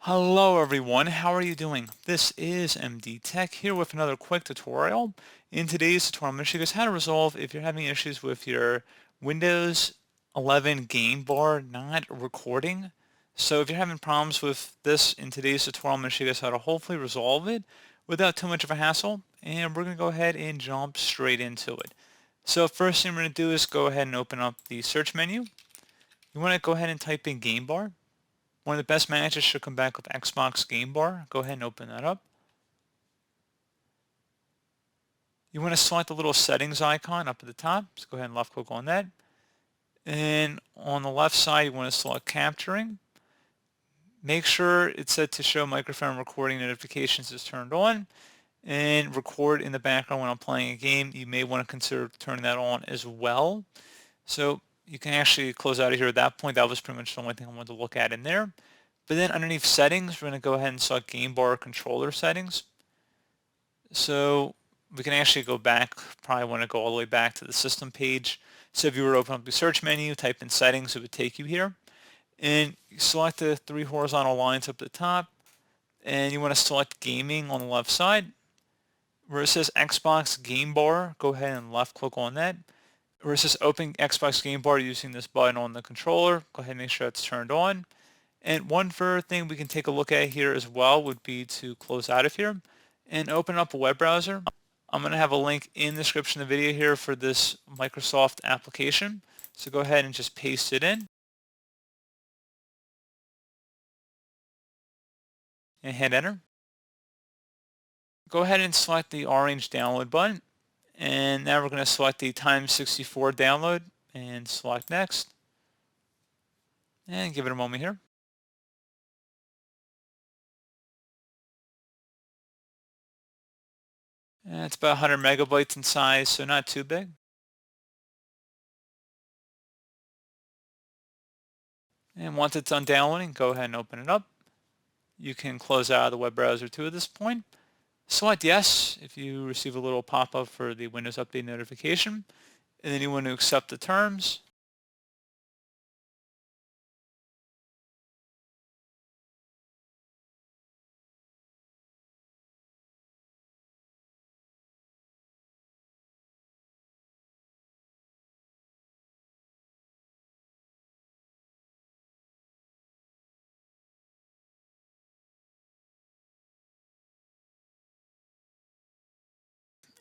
Hello everyone, how are you doing? This is MD Tech here with another quick tutorial. In today's tutorial, I'm going to show you guys how to resolve if you're having issues with your Windows 11 game bar not recording. So if you're having problems with this in today's tutorial, I'm going to show you guys how to hopefully resolve it without too much of a hassle. And we're going to go ahead and jump straight into it. So first thing we're going to do is go ahead and open up the search menu. You want to go ahead and type in game bar. One of the best matches should come back with Xbox Game Bar. Go ahead and open that up. You want to select the little settings icon up at the top. So go ahead and left click on that. And on the left side, you want to select capturing. Make sure it's set to show microphone recording notifications is turned on. And record in the background when I'm playing a game. You may want to consider turning that on as well. So you can actually close out of here at that point. That was pretty much the only thing I wanted to look at in there. But then underneath settings, we're going to go ahead and select game bar controller settings. So we can actually go back, probably want to go all the way back to the system page. So if you were to open up the search menu, type in settings, it would take you here. And you select the three horizontal lines up at the top. And you want to select gaming on the left side. Where it says Xbox Game Bar, go ahead and left click on that. Where it says open Xbox Game Bar using this button on the controller, go ahead and make sure it's turned on. And one further thing we can take a look at here as well would be to close out of here and open up a web browser. I'm going to have a link in the description of the video here for this Microsoft application. So go ahead and just paste it in and hit enter. Go ahead and select the orange download button. And now we're going to select the Time64 download and select next. And give it a moment here. And it's about 100 megabytes in size, so not too big. And once it's done downloading, go ahead and open it up. You can close out of the web browser too at this point. Select yes if you receive a little pop-up for the Windows Update notification. And then you want to accept the terms.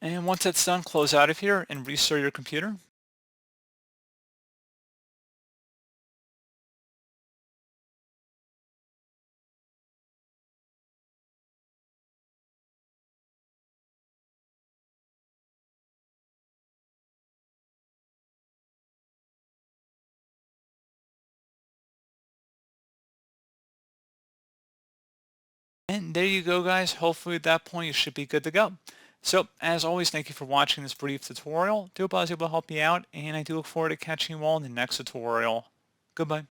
And once that's done, close out of here and restart your computer. And there you go, guys. Hopefully at that point you should be good to go. So as always, thank you for watching this brief tutorial. Do hope I was able to help you out, and I do look forward to catching you all in the next tutorial. Goodbye.